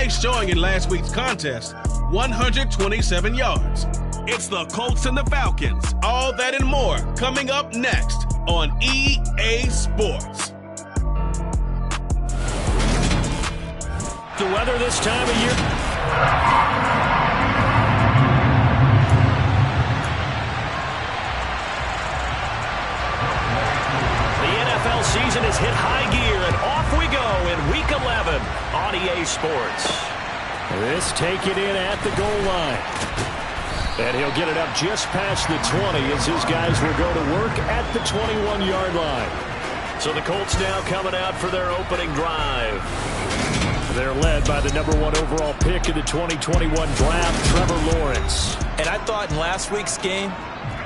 nice showing in last week's contest, 127 yards. It's the Colts and the Falcons. All that and more coming up next on EA Sports. The weather this time of year. Season has hit high gear, and off we go in Week 11 on EA Sports. This take it in at the goal line. And he'll get it up just past the 20 as his guys will go to work at the 21-yard line. So the Colts now coming out for their opening drive. They're led by the #1 overall pick in the 2021 draft, Trevor Lawrence. And I thought in last week's game,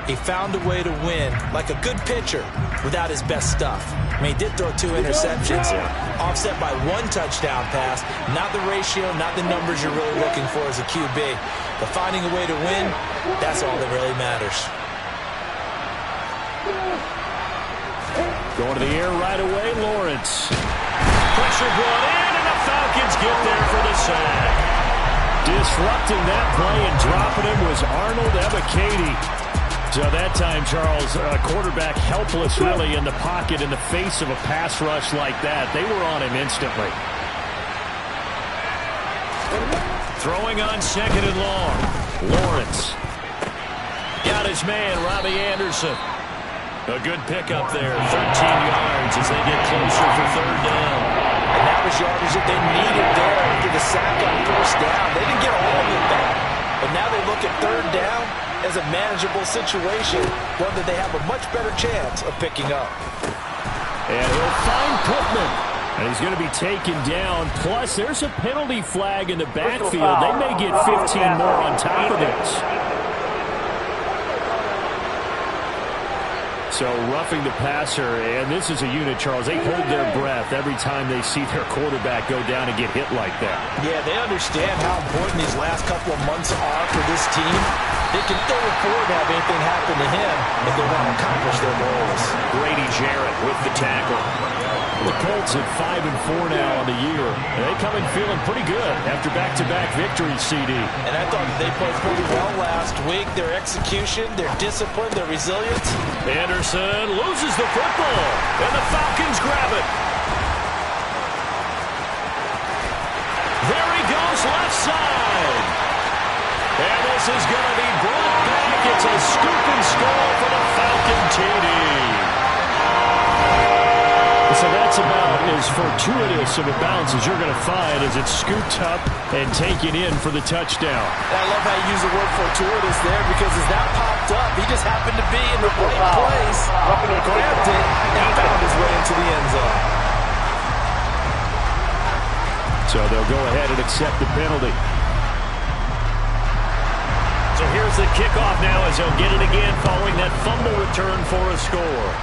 he found a way to win like a good pitcher without his best stuff. I mean, he did throw 2 interceptions, offset by 1 touchdown pass. Not the ratio, not the numbers you're really looking for as a QB. But finding a way to win, that's all that really matters. Going to the air right away, Lawrence. Pressure brought in, and the Falcons get there for the sack. Disrupting that play and dropping him was Arnold Ebiketie. So that time, Charles, quarterback helpless really in the pocket in the face of a pass rush like that. They were on him instantly. Throwing on 2nd and long. Lawrence. Got his man, Robbie Anderson. A good pickup there, 13 yards as they get closer for 3rd down. And that was yardage that they needed there after the sack on 1st down. They didn't get all of it back. But now they look at 3rd down as a manageable situation, one that they have a much better chance of picking up. And he'll find Pittman. And he's going to be taken down. Plus, there's a penalty flag in the backfield. They may get 15 more on top of this. So roughing the passer, and this is a unit, Charles. They hold their breath every time they see their quarterback go down and get hit like that. Yeah, they understand how important these last couple of months are for this team. They can still afford to have anything happen to him if they want to accomplish their goals. Grady Jarrett with the tackle. The Colts at 5-4 now on the year. They come in feeling pretty good after back-to-back victories, CD. And I thought they played pretty well last week. Their execution, their discipline, their resilience. Anderson loses the football, and the Falcons grab it. There he goes, left side. And this is going to be brought back. It's a scoop and score for the Falcon TD. So that's about as fortuitous of a bounce as you're going to find as it's scooped up and taken in for the touchdown. I love how you use the word fortuitous there because as that popped up, he just happened to be in the right place, grabbed it, and found his way into the end zone. So they'll go ahead and accept the penalty. So here's the kickoff now as they'll get it again following that fumble return for a score.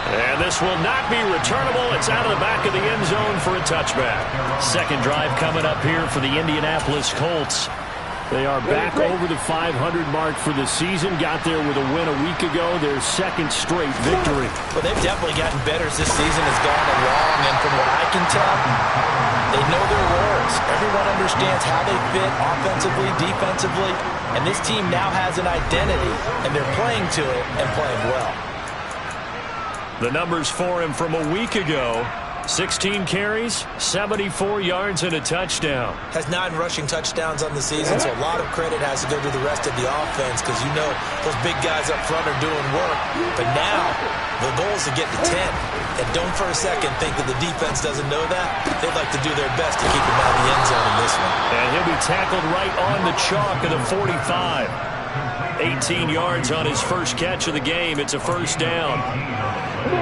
And this will not be returnable. It's out of the back of the end zone for a touchback. Second drive coming up here for the Indianapolis Colts. They are back over the 500 mark for the season. Got there with a win a week ago. Their 2nd straight victory. Well, they've definitely gotten better as this season has gone along. And from what I can tell, they know their roles. Everyone understands how they fit offensively, defensively. And this team now has an identity. And they're playing to it and playing well. The numbers for him from a week ago. 16 carries, 74 yards, and a touchdown. Has 9 rushing touchdowns on the season, so a lot of credit has to go to the rest of the offense because you know those big guys up front are doing work. But now, the goal is to get to 10. And don't for a second think that the defense doesn't know that. They'd like to do their best to keep him out of the end zone in this one. And he'll be tackled right on the chalk of the 45. 18 yards on his first catch of the game. It's a 1st down.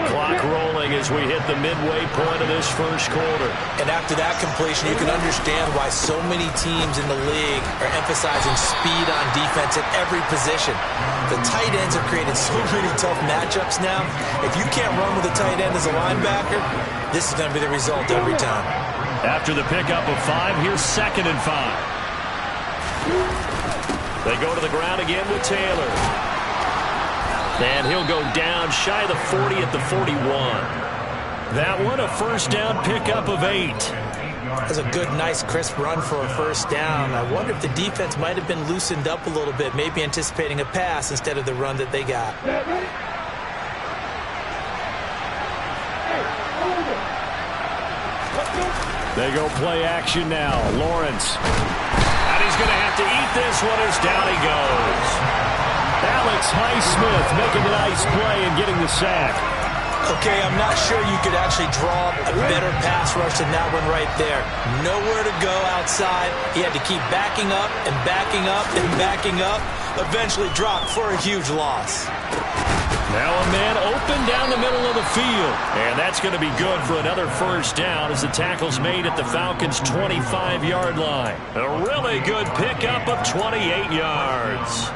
Clock rolling as we hit the midway point of this first quarter. And after that completion, you can understand why so many teams in the league are emphasizing speed on defense at every position. The tight ends have created so many tough matchups now. If you can't run with a tight end as a linebacker, this is going to be the result every time. After the pickup of 5, here's 2nd and 5. They go to the ground again with Taylor. And he'll go down shy of the 40 at the 41. That one a 1st down pickup of 8. That's a good, nice, crisp run for a first down. I wonder if the defense might have been loosened up a little bit, maybe anticipating a pass instead of the run that they got. They go play action now. Lawrence. And he's going to have to eat this one as down he goes. Alex Highsmith making a nice play and getting the sack. Okay, I'm not sure you could actually draw a better pass rush than that one right there. Nowhere to go outside. He had to keep backing up and backing up and backing up. Eventually dropped for a huge loss. Now a man open down the middle of the field. And that's going to be good for another first down as the tackle's made at the Falcons' 25-yard line. A really good pickup of 28 yards.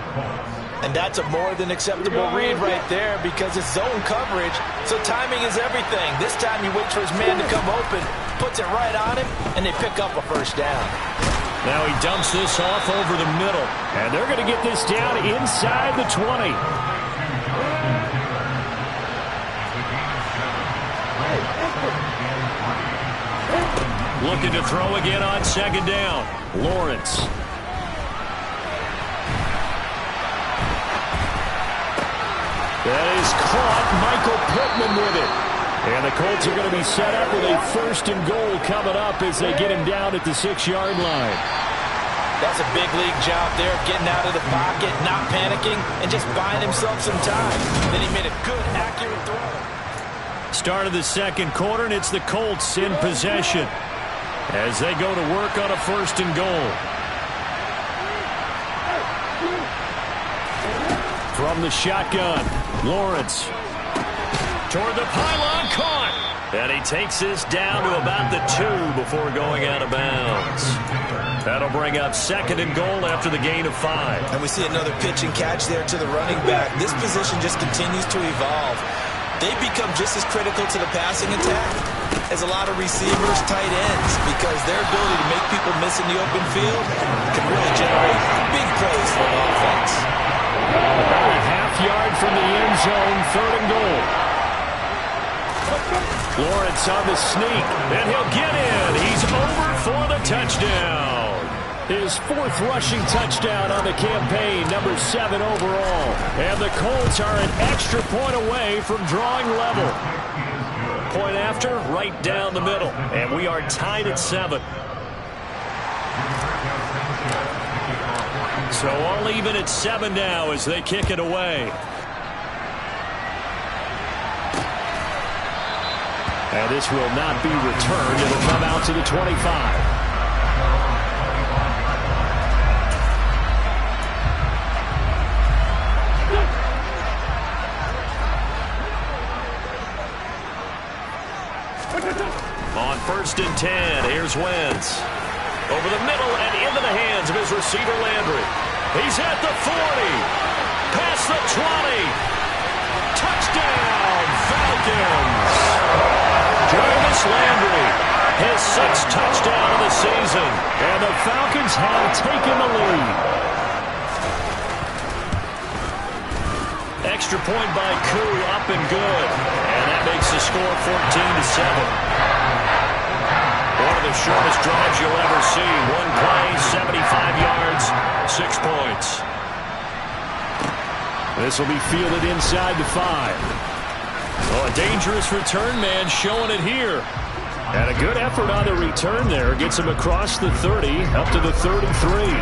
And that's a more than acceptable read right there because it's zone coverage, so timing is everything. This time he waits for his man to come open, puts it right on him, and they pick up a first down. Now he dumps this off over the middle, and they're going to get this down inside the 20. Looking to throw again on second down. Lawrence. That is caught. Michael Pittman with it. And the Colts are going to be set up with a first and goal coming up as they get him down at the 6-yard line. That's a big league job there, getting out of the pocket, not panicking, and just buying himself some time. Then he made a good, accurate throw. Start of the second quarter, and it's the Colts in possession as they go to work on a first and goal. From the shotgun, Lawrence toward the pylon, caught. And he takes this down to about the 2 before going out of bounds. That'll bring up second and goal after the gain of 5. And we see another pitch and catch there to the running back. This position just continues to evolve. They become just as critical to the passing attack as a lot of receivers, tight ends, because their ability to make people miss in the open field can really generate big plays for an offense. About a half yard from the end zone, third and goal. Lawrence on the sneak, and he'll get in. He's over for the touchdown. His 4th rushing touchdown on the campaign, number 7 overall. And the Colts are an extra point away from drawing level. Point after, right down the middle. And we are tied at 7. So all even at 7 now as they kick it away. And this will not be returned. It'll come out to the 25. On 1st and 10, here's Wentz. Over the middle and into the hands of his receiver, Landry. He's at the 40. Past the 20. Touchdown, Falcons. Jarvis Landry, his 6th touchdown of the season. And the Falcons have taken the lead. Extra point by Koo, up and good. And that makes the score 14-7. One of the shortest drives you'll ever see. One play, 75 yards, 6 points. This will be fielded inside the 5. Oh, a dangerous return man showing it here. And a good effort on the return there. Gets him across the 30, up to the 33.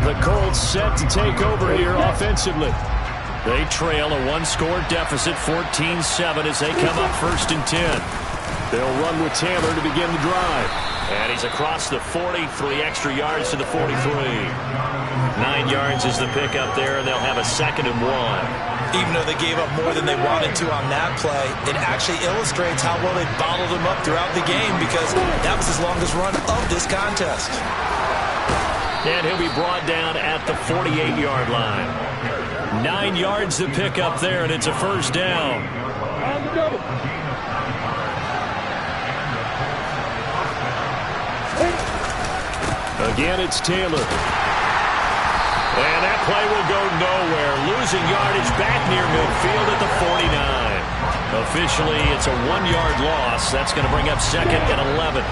The Colts set to take over here offensively. They trail a 1-score deficit, 14-7, as they come up 1st and 10. They'll run with Taylor to begin the drive. And he's across the 40, 3 extra yards to the 43. 9 yards is the pickup there, and they'll have a 2nd and 1. Even though they gave up more than they wanted to on that play, it actually illustrates how well they bottled him up throughout the game because that was his longest run of this contest. And he'll be brought down at the 48-yard line. 9 yards to pick up there, and it's a first down. Again, it's Taylor. And that play will go nowhere. Losing yardage back near midfield at the 49. Officially, it's a 1-yard loss. That's going to bring up 2nd and 11.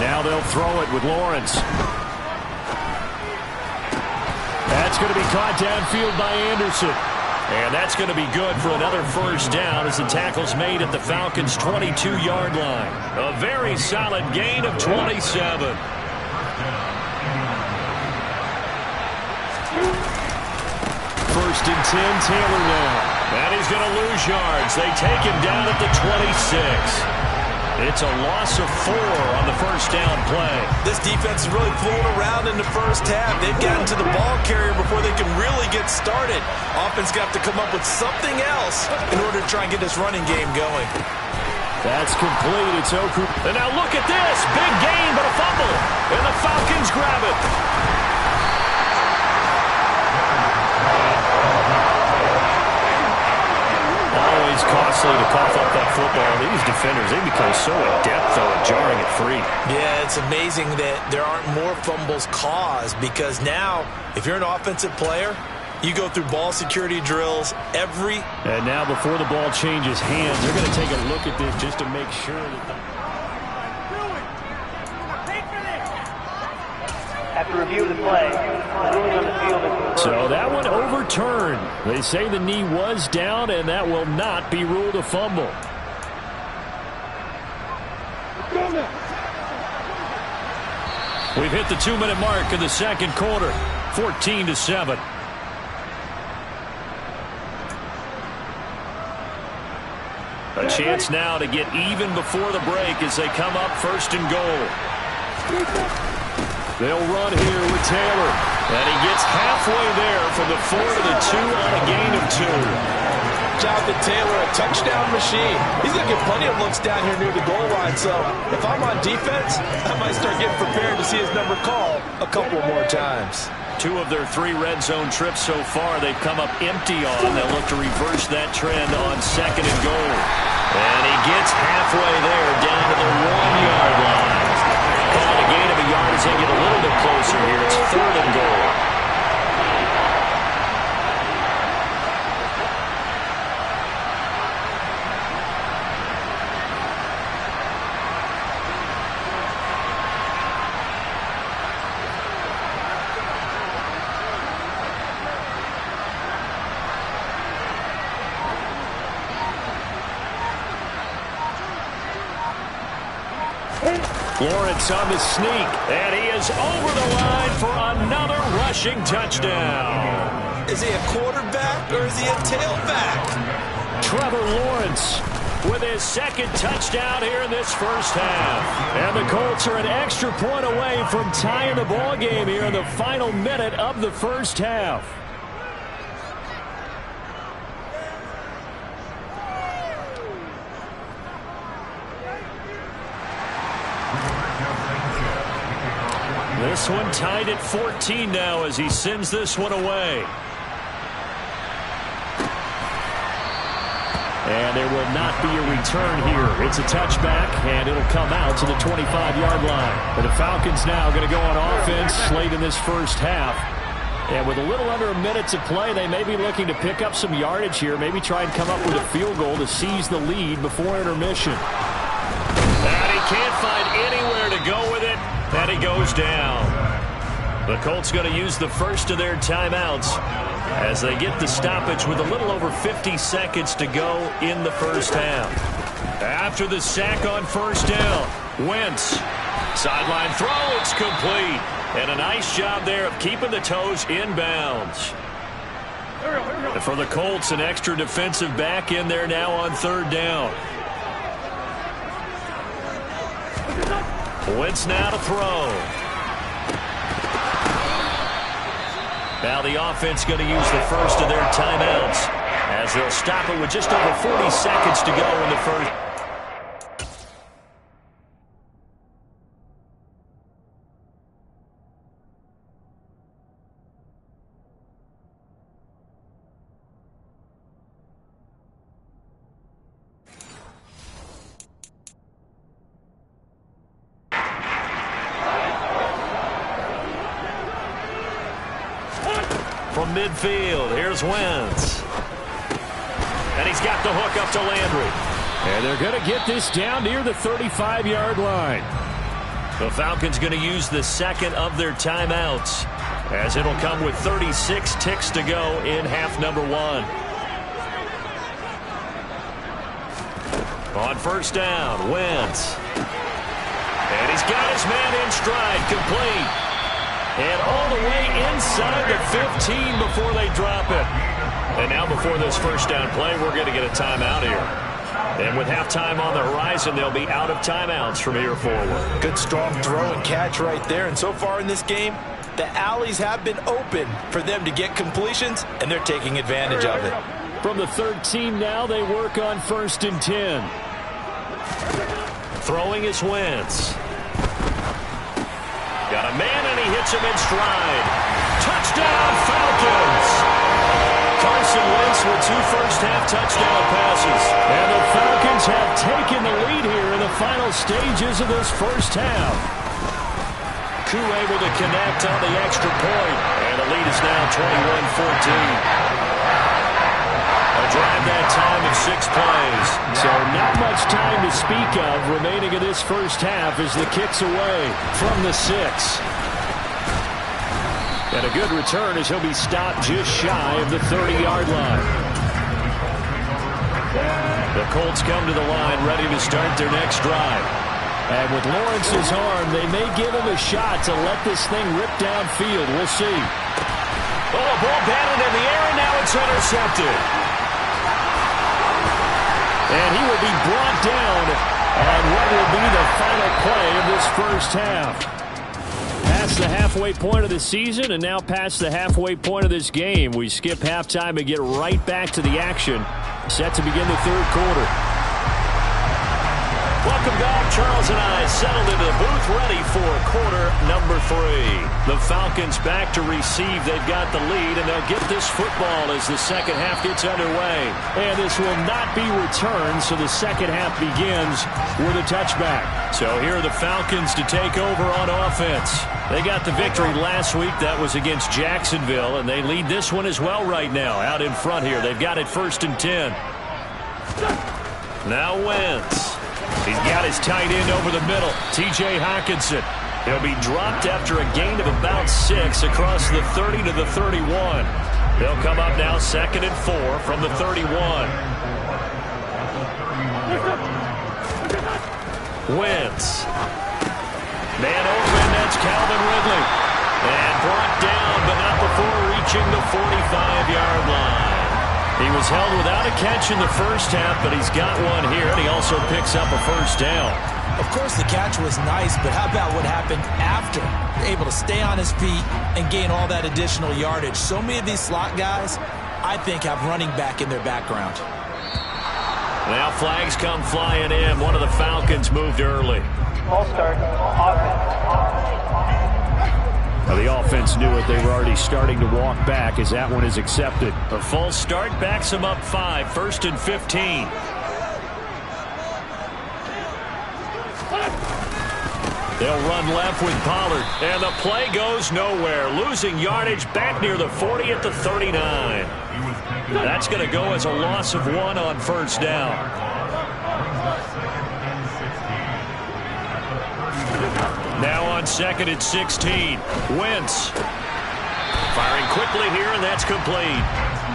now they'll throw it with Lawrence. That's going to be caught downfield by Anderson. And that's going to be good for another first down as the tackle's made at the Falcons' 22-yard line. A very solid gain of 27. First and 10, Taylor now. And he's going to lose yards. They take him down at the 26. It's a loss of 4 on the first down play. This defense is really fooling around in the first half. They've gotten to the ball carrier before they can really get started. Offense got to come up with something else in order to try and get this running game going. That's complete. It's Oku. And now look at this. Big gain, but a fumble. And the Falcons grab it. Always costly to cough up that football. These defenders, they become so adept, though, at jarring it free. Yeah, it's amazing that there aren't more fumbles caused because now, if you're an offensive player, you go through ball security drills every... And now before the ball changes hands, they're going to take a look at this just to make sure that... After review of the play, ruling on the field is confirmed. So that one overturned. They say the knee was down, and that will not be ruled a fumble. We've hit the 2-minute mark in the second quarter, 14-7. A chance now to get even before the break as they come up first and goal. They'll run here with Taylor. And he gets halfway there from the 4 to the 2 on a gain of 2. Jonathan Taylor, a touchdown machine. He's going to get plenty of looks down here near the goal line. So if I'm on defense, I might start getting prepared to see his number called a couple more times. 2 of their 3 red zone trips so far, they've come up empty on. They'll look to reverse that trend on second and goal. And he gets halfway there down to the 1-yard line. Call a gain of a yard as they get a little bit closer here. It's third and goal. Lawrence on the sneak, and he is over the line for another rushing touchdown. Is he a quarterback or is he a tailback? Trevor Lawrence with his second touchdown here in this first half. And the Colts are an extra point away from tying the ball game here in the final minute of the first half. This one tied at 14 now as he sends this one away. And there will not be a return here. It's a touchback, and it'll come out to the 25-yard line. And the Falcons now going to go on offense late in this first half. And with a little under a minute to play, they may be looking to pick up some yardage here, maybe try and come up with a field goal to seize the lead before intermission. And he can't find anywhere to go with it. And he goes down. The Colts going to use the first of their timeouts as they get the stoppage with a little over 50 seconds to go in the first half. After the sack on first down, Wentz. Sideline throw, it's complete. And a nice job there of keeping the toes in bounds. And for the Colts, an extra defensive back in there now on third down. Wentz now to throw. Now the offense going to use the first of their timeouts as they'll stop it with just over 40 seconds to go in the first. From midfield, here's Wentz. And he's got the hook up to Landry. And they're going to get this down near the 35-yard line. The Falcons going to use the second of their timeouts, as it'll come with 36 ticks to go in half number 1. On first down, Wentz. And he's got his man in stride, complete. And all the way inside the 15 before they drop it. And now before this first down play, we're going to get a timeout here. And with halftime on the horizon, they'll be out of timeouts from here forward. Good strong throw and catch right there. And so far in this game, the alleys have been open for them to get completions, and they're taking advantage of it. From the 13 now, they work on 1st and 10. Throwing is Wentz. Got a man, and he hits him in stride. Touchdown, Falcons! Carson Wentz with 2 first-half touchdown passes. And the Falcons have taken the lead here in the final stages of this first half. Koo able to connect on the extra point. And the lead is now 21-14. A drive that time of 6 plays. So not much time to speak of remaining in this first half as the kick's away from the 6. And a good return as he'll be stopped just shy of the 30-yard line. The Colts come to the line ready to start their next drive. And with Lawrence's arm, they may give him a shot to let this thing rip downfield. We'll see. Oh, a ball batted in the air, and now it's intercepted. And he will be brought down on what will be the final play of this first half. Past the halfway point of the season and now past the halfway point of this game. We skip halftime and get right back to the action. Set to begin the third quarter. Welcome back. Charles and I settled into the booth ready for quarter number 3. The Falcons back to receive. They've got the lead, and they'll get this football as the second half gets underway. And this will not be returned, so the second half begins with a touchback. So here are the Falcons to take over on offense. They got the victory last week. That was against Jacksonville, and they lead this one as well right now. Out in front here, they've got it 1st and 10. Now Wentz. He's got his tight end over the middle, T.J. Hockenson. He'll be dropped after a gain of about 6 across the 30 to the 31. They'll come up now 2nd and 4 from the 31. Wentz. Man over, and that's Calvin Ridley. And brought down, but not before reaching the 45-yard line. He was held without a catch in the first half, but he's got one here, and he also picks up a first down. Of course, the catch was nice, but how about what happened after? Able to stay on his feet and gain all that additional yardage. So many of these slot guys, I think, have running back in their background. Now flags come flying in. One of the Falcons moved early. False start, offense. Now the offense knew it. They were already starting to walk back as that one is accepted. A false start backs them up 5, 1st and 15. They'll run left with Pollard, and the play goes nowhere. Losing yardage back near the 40 at the 39. That's going to go as a loss of 1 on first down. Now on 2nd and 16. Wentz firing quickly here, and that's complete.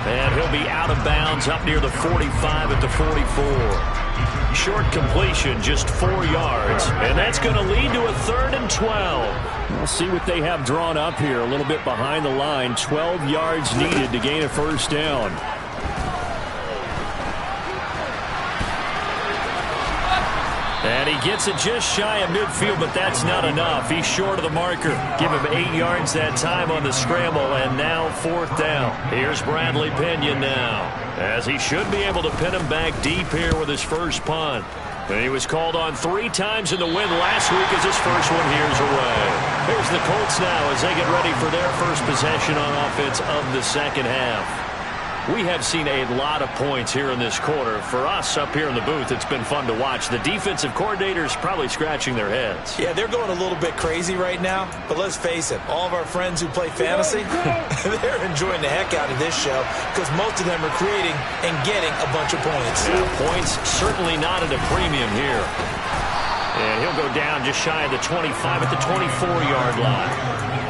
And he'll be out of bounds up near the 45 at the 44. Short completion, just 4 yards. And that's going to lead to a 3rd and 12. We'll see what they have drawn up here. A little bit behind the line. 12 yards needed to gain a first down. And he gets it just shy of midfield, but that's not enough. He's short of the marker. Give him 8 yards that time on the scramble, and now 4th down. Here's Bradley Pinion now, as he should be able to pin him back deep here with his first punt. And he was called on 3 times in the win last week as his first one here's away. Here's the Colts now as they get ready for their first possession on offense of the second half. We have seen a lot of points here in this quarter. For us up here in the booth, it's been fun to watch. The defensive coordinators probably scratching their heads. Yeah, they're going a little bit crazy right now. But let's face it, all of our friends who play fantasy, they're enjoying the heck out of this show because most of them are creating and getting a bunch of points. Yeah, points certainly not at a premium here. And he'll go down just shy of the 25 at the 24-yard line.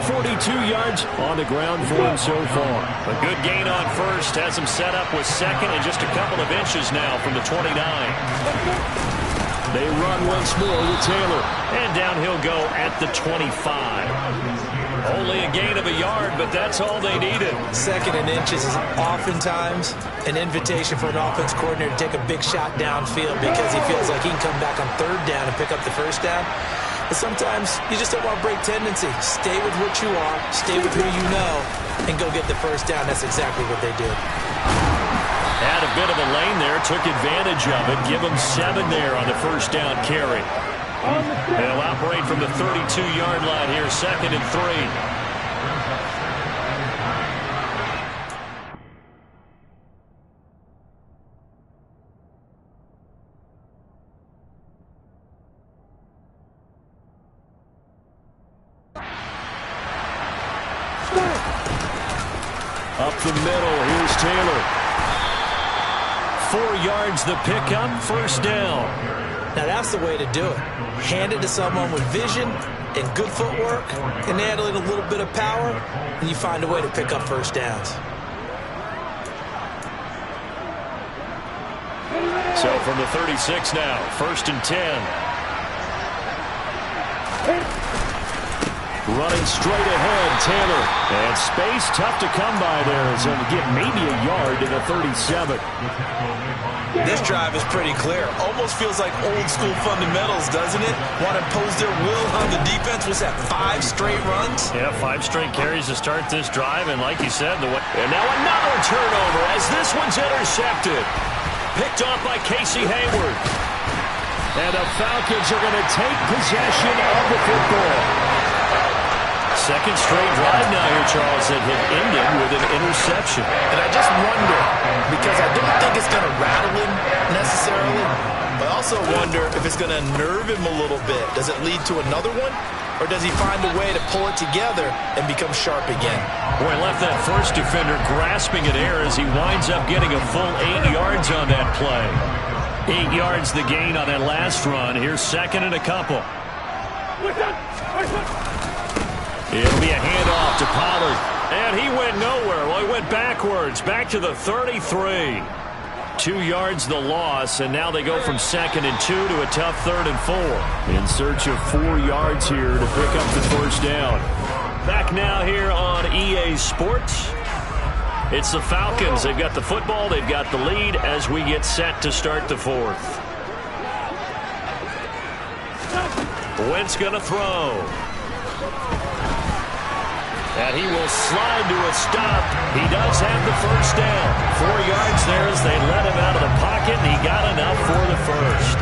42 yards on the ground for him so far. A good gain on first has him set up with second and just a couple of inches now from the 29. They run once more with Taylor. And down he'll go at the 25. Only a gain of a yard, but that's all they needed. Second and inches is oftentimes an invitation for an offense coordinator to take a big shot downfield because he feels like he can come back on third down and pick up the first down. But sometimes you just don't want to break tendency. Stay with what you are, stay with who you know, and go get the first down. That's exactly what they did. Had a bit of a lane there, took advantage of it. Give him 7 there on the first down carry. They'll operate from the 32-yard line here, 2nd and 3. Up the middle, here's Taylor. 4 yards the pickup, first down. Now that's the way to do it. Hand it to someone with vision and good footwork, and add a little bit of power, and you find a way to pick up first downs. So from the 36 now, 1st and 10. Running straight ahead, Taylor. And space tough to come by there. So to get maybe a yard to the 37. This drive is pretty clear. Almost feels like old school fundamentals, doesn't it? Want to impose their will on the defense. Was that 5 straight runs? Yeah, 5 straight carries to start this drive. And like you said, and now another turnover as this one's intercepted. Picked off by Casey Hayward. And the Falcons are going to take possession of the football. Second straight drive now here, Charles, that had ended with an interception. And I just wonder, because I don't think it's going to rattle him necessarily, but I also wonder if it's going to nerve him a little bit. Does it lead to another one? Or does he find a way to pull it together and become sharp again? Boy, left that first defender grasping at air as he winds up getting a full 8 yards on that play. 8 yards the gain on that last run. Here's 2nd and a couple. It'll be a handoff to Pollard. And he went nowhere. Well, he went backwards. Back to the 33. 2 yards the loss, and now they go from 2nd and 2 to a tough 3rd and 4. In search of 4 yards here to pick up the first down. Back now here on EA Sports. It's the Falcons. They've got the football. They've got the lead as we get set to start the 4th. Wentz going to throw. And he will slide to a stop. He does have the first down. 4 yards there as they let him out of the pocket, and he got enough for the first.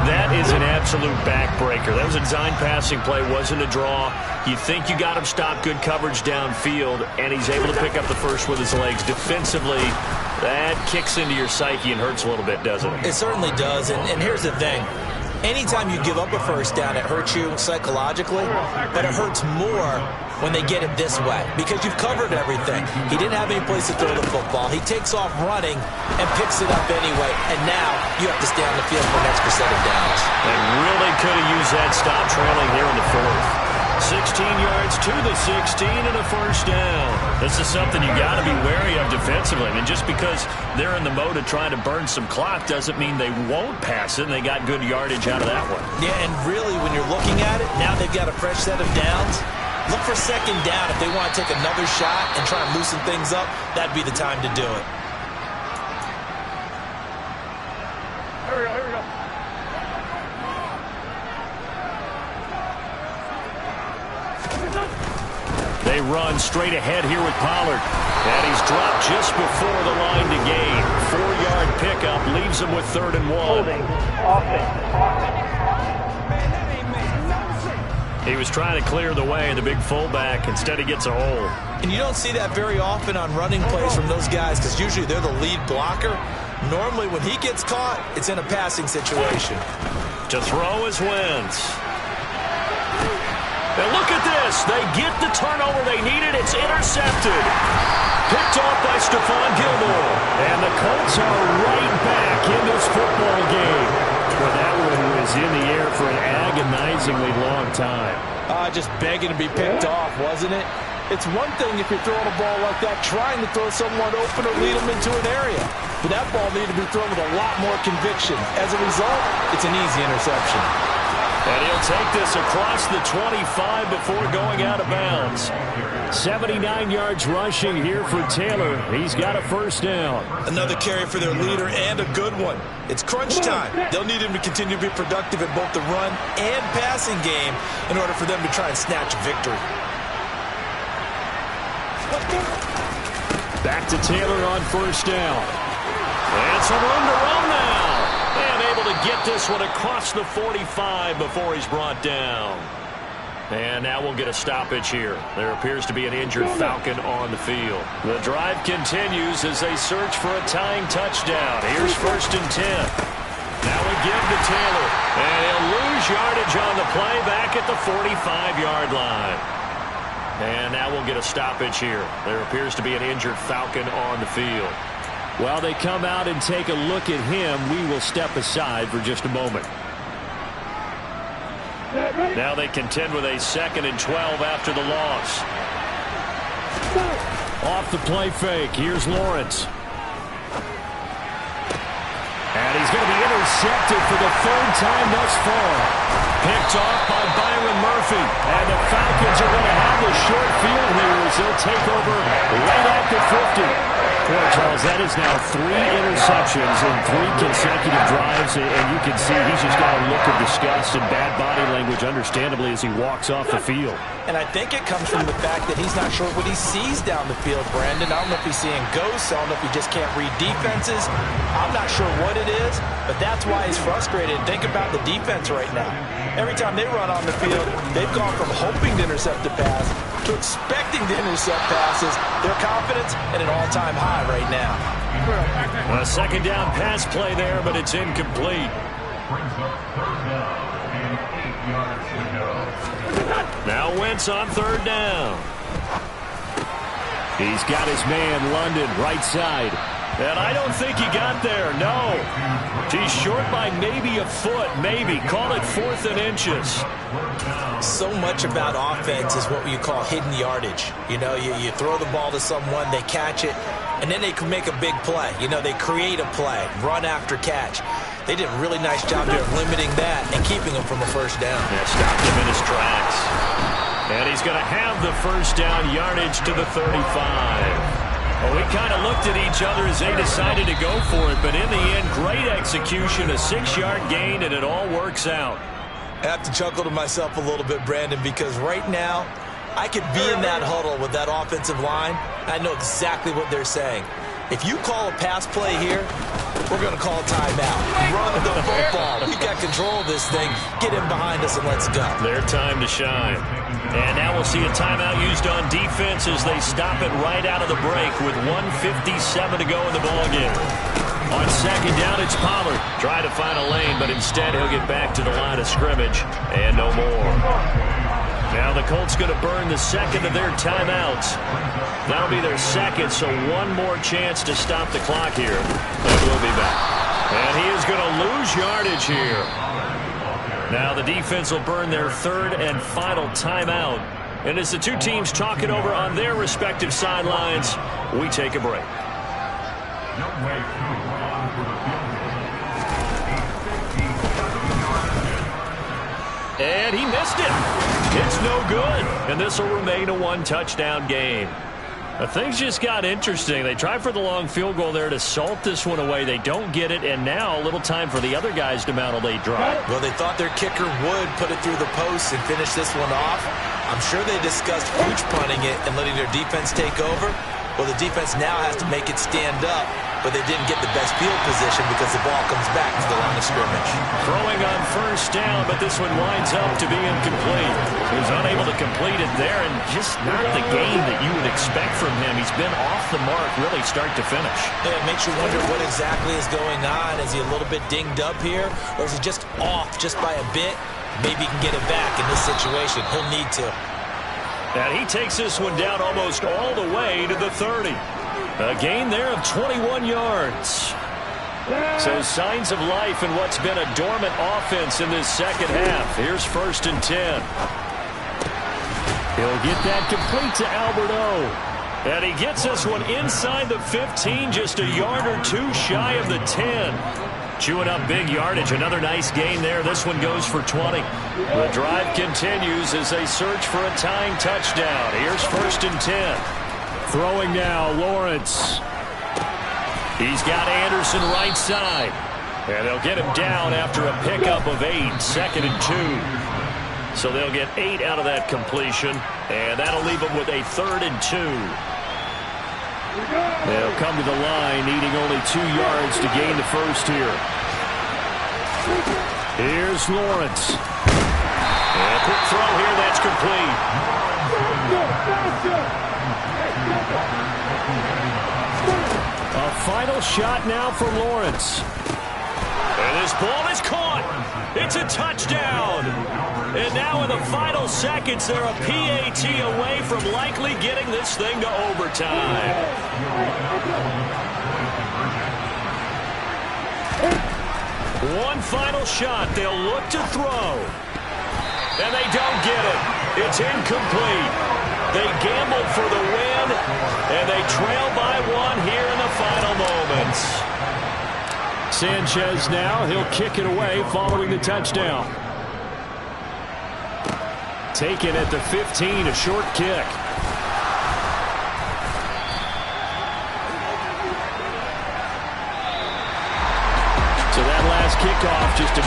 That is an absolute backbreaker. That was a design passing play, wasn't a draw. You think you got him stopped, good coverage downfield, and he's able to pick up the first with his legs. Defensively, that kicks into your psyche and hurts a little bit, doesn't it? It certainly does, and here's the thing. Anytime you give up a first down, it hurts you psychologically, but it hurts more when they get it this way because you've covered everything. He didn't have any place to throw the football. He takes off running and picks it up anyway, and now you have to stay on the field for an extra set of downs. They really could have used that stop trailing here in the 4th. 16 yards to the 16 and a first down. This is something you got to be wary of defensively. I mean, just because they're in the mode of trying to burn some clock doesn't mean they won't pass it, and they got good yardage out of that one. Yeah, and really, when you're looking at it, now they've got a fresh set of downs. Look for 2nd down. If they want to take another shot and try and loosen things up, that'd be the time to do it. Here we go. They run straight ahead here with Pollard. And he's dropped just before the line to gain. 4-yard pickup leaves him with 3rd and 1. Holding. Offense. He was trying to clear the way, the big fullback. Instead, he gets a hole. And you don't see that very often on running plays from those guys because usually they're the lead blocker. Normally, when he gets caught, it's in a passing situation. To throw is Wentz. And look at this. They get the turnover they needed. It's intercepted. Picked off by Stephon Gilmore. And the Colts are right back in this football game. Well, that one was was in the air for an agonizingly long time. Just begging to be picked off, wasn't it? It's one thing if you're throwing a ball like that, trying to throw someone open or lead them into an area. But that ball needed to be thrown with a lot more conviction. As a result, it's an easy interception. And he'll take this across the 25 before going out of bounds. 79 yards rushing here for Taylor. He's got a first down. Another carry for their leader and a good one. It's crunch time. They'll need him to continue to be productive in both the run and passing game in order for them to try and snatch a victory. Back to Taylor on first down. And some room to run now. And able to get this one across the 45 before he's brought down. And now we'll get a stoppage here. There appears to be an injured Falcon on the field. The drive continues as they search for a tying touchdown. Here's 1st and 10. Now we give to Taylor. And he'll lose yardage on the play back at the 45-yard line. And now we'll get a stoppage here. There appears to be an injured Falcon on the field. While they come out and take a look at him, we will step aside for just a moment. Now they contend with a 2nd and 12 after the loss. Off the play fake. Here's Lawrence. And he's going to be intercepted for the 3rd time thus far. Picked off by Byron Murphy. And the Falcons are going to have the short field here as they'll take over right at the 50. Boy, Charles, that is now 3 interceptions in 3 consecutive drives, and you can see he's just got a look of disgust and bad body language, understandably, as he walks off the field. And I think it comes from the fact that he's not sure what he sees down the field, Brandon. I don't know if he's seeing ghosts. I don't know if he just can't read defenses. I'm not sure what it is, but that's why he's frustrated. Think about the defense right now. Every time they run on the field, they've gone from hoping to intercept the pass to expecting to intercept passes. Their confidence at an all-time high right now. A 2nd down pass play there, but it's incomplete. Now Wentz on 3rd down. He's got his man, London, right side. And I don't think he got there, no. He's short by maybe a foot, maybe. Call it 4th and inches. So much about offense is what you call hidden yardage. You know, you throw the ball to someone, they catch it, and then they can make a big play. You know, they create a play, run after catch. They did a really nice job there of limiting that and keeping him from a first down. Yeah, stopped him in his tracks. And he's going to have the first down yardage to the 35. Well, we kind of looked at each other as they decided to go for it, but in the end, great execution, a 6-yard gain, and it all works out. I have to chuckle to myself a little bit, Brandon, because right now, I could be in that huddle with that offensive line. I know exactly what they're saying. If you call a pass play here, we're going to call a timeout. Run the football. We got control of this thing. Get in behind us and let's go. Their time to shine. And now we'll see a timeout used on defense as they stop it right out of the break with 1:57 to go in the ballgame. On 2nd down, it's Pollard. Trying to find a lane, but instead he'll get back to the line of scrimmage. And no more. Now the Colts going to burn the 2nd of their timeouts. That'll be their 2nd, so one more chance to stop the clock here. And we'll be back. And he is going to lose yardage here. Now the defense will burn their 3rd and final timeout. And as the two teams talk it over on their respective sidelines, we take a break. And he missed it. It's no good. And this will remain a 1-touchdown game. Things just got interesting. They tried for the long field goal there to salt this one away. They don't get it, and now a little time for the other guys to mount a late drive. Well, they thought their kicker would put it through the post and finish this one off. I'm sure they discussed pooch punting it and letting their defense take over. Well, the defense now has to make it stand up, but they didn't get the best field position because the ball comes back to the line of scrimmage. Throwing on first down, but this one winds up to be incomplete. He was unable to complete it there, and just not the game that you would expect from him. He's been off the mark really start to finish. Yeah, it makes you wonder what exactly is going on. Is he a little bit dinged up here, or is he just off just by a bit? Maybe he can get it back in this situation. He'll need to. And he takes this one down almost all the way to the 30. A gain there of 21 yards. So signs of life in what's been a dormant offense in this second half. Here's 1st and 10. He'll get that complete to Albert O. And he gets this one inside the 15, just a yard or two shy of the 10. Chewing up big yardage. Another nice gain there. This one goes for 20. The drive continues as they search for a tying touchdown. Here's 1st and 10. Throwing now, Lawrence. He's got Anderson right side. And they'll get him down after a pickup of 8, 2nd and 2. So they'll get 8 out of that completion, and that'll leave them with a 3rd and 2. They'll come to the line, needing only 2 yards to gain the first here. Here's Lawrence. And a quick throw here, that's complete. A final shot now for Lawrence. And this ball is caught. It's a touchdown. And now in the final seconds, they're a PAT away from likely getting this thing to overtime. One final shot. They'll look to throw. And they don't get it. It's incomplete. They gambled for the win, and they trail by 1 here in the final moments. Sanchez now, he'll kick it away following the touchdown. Taken at the 15, a short kick. So that last kickoff just a